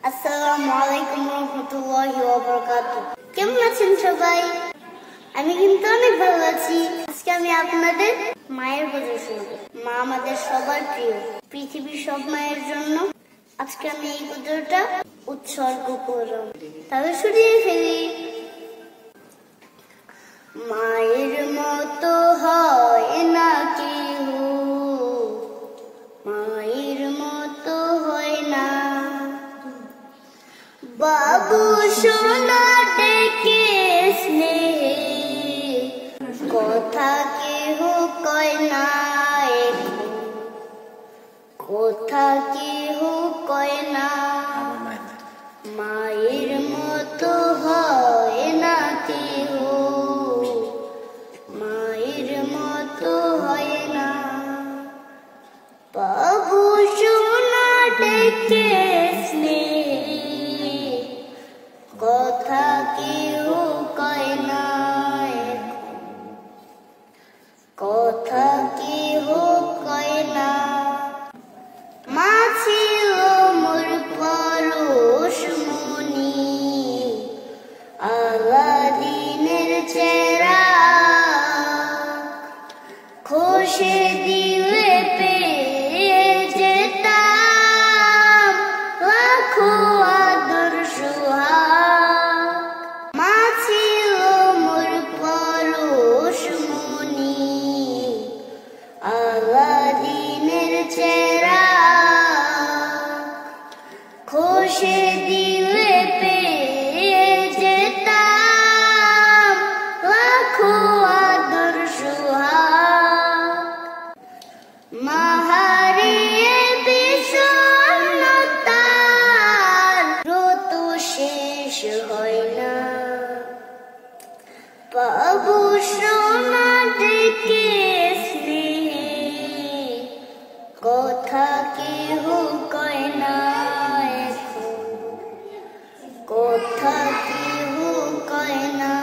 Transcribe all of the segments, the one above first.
আসসালামু আলাইকুম রাহমাতুল্লাহি ওয়া বারাকাতুহু। কেমন আছেন সবাই? আমি কিন্তু অনেক ভালো আছি। আজকে আমি আপনাদের মায়ের গজল শোনাবো। মা আমাদের সবার প্রিয়, পৃথিবীর সব মায়ের জন্য আজকে আমি এই গজলটা উৎসর্গ করলাম। তাহলে শুনিয়ে ফেলি। মায়ের মতো হয় না কেউ, মায়ের মতো হয় না। বাবু সোনা ডেকে স্নেহে কথা কেহ কয় না, কথা কেহ কয় না। মায়ের মতো হয় না কেহ, মায়ের মতো হয় না। বাবু সোনা ডেকে স্নেহে কথা কেহ কয় না, কথা কেহ কয় না। মা ছিল মোর পরশমণি, আলাদিনের চেরাগ, খোশে দিলে পেয়ে যেতাম লাখো আদর সোহাগ। মা ছিল মোর পরশমণি, আলাদিনের চেরাগ, খোশে দিলে পেয়ে যেতাম লাখো আদর সোহাগ। মা হারিয়ে বিষণ্ণতার ব্রত শেষ হয় না। বাবু সোনা ডেকে স্নেহে কথা কেহ কয় না, কথা কেহ কয় না।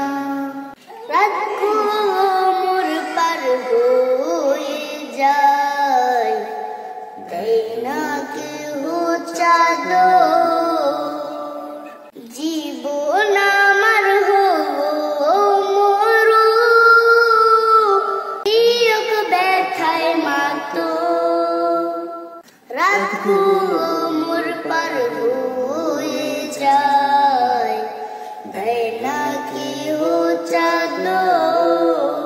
রাতগুলো মোর পার হয়ে যায়, দেয় না কেহ চাদর। জীবন আমার হলো মরু, বিয়োগ ব্যথায় মাতো। রাতগুলো মোর পার হয়ে যায়, দেয় না কেহ চাদর।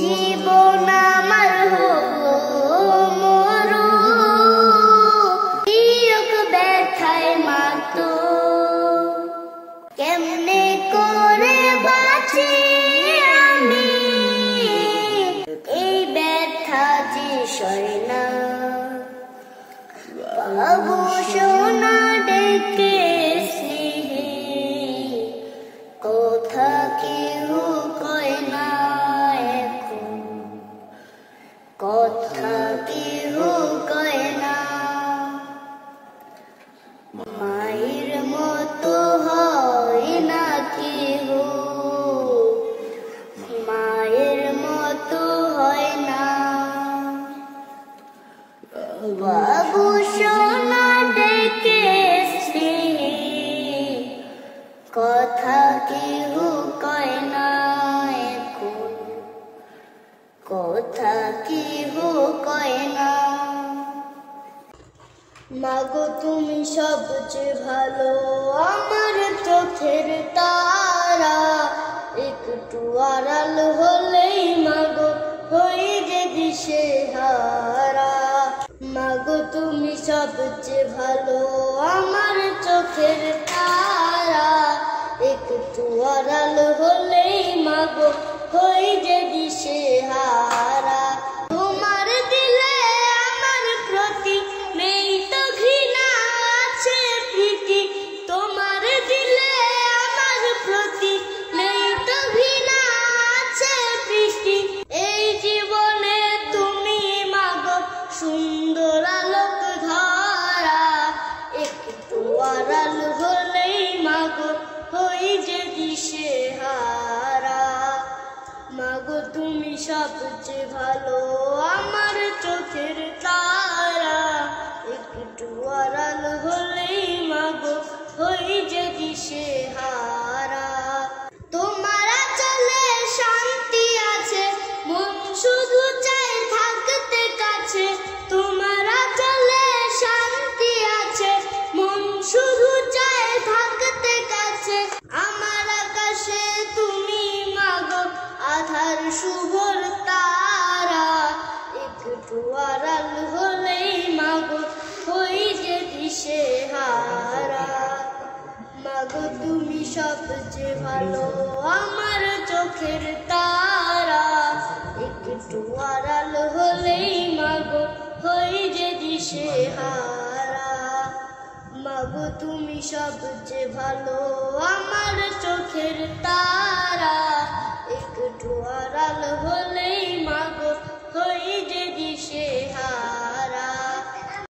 জীবন আমার হলো মরু, বিয়োগ ব্যথায় মাতো। কেমনে করে বাঁচি আমি, এই ব্যথা যে সয় না। বাবু সোনা ডেকে স্নেহে কথা কেহ কয় না, কথা কেহ কয় না। মায়ের মতো হয় না কেহ, মায়ের মতো হয় না। বাবু সোনা ডেকে স্নেহে কথা কেহ কয় না, কথা কেহ কয় না। মাগো তুমি সবচেয়ে ভালো, আমার চোখের তারা। একটু আড়াল হলেই মাগো হই যে দিশেহারা। মাগো তুমি সবচেয়ে ভালো, আমার চোখের তারা। একটু আড়াল হলেই মাগো হই যে দিশেহারা। তোমার দিলে আমার প্রতি নেই তো ঘৃণা, আছে প্রীতি। তোমার দিলে আমার প্রতি নেই তো ঘৃণা, আছে প্রীতি। এই জীবনে তুমি মাগো সুন্দর আলোক ধারা। একটু আড়াল হলেই মাগো হই যে দিশেহারা। মাগো তুমি সবচেয়ে ভালো, আমার চোখের তারা। একটু আড়াল হলেই সবচেয়ে ভালো আমার চোখের তারা, একটু আড়াল হলেই মাগো হই যে দিশেহারা। মাগো তুমি সবচেয়ে ভালো আমার চোখের তারা, একটু আড়াল হলেই মাগো হই যে দিশেহারা।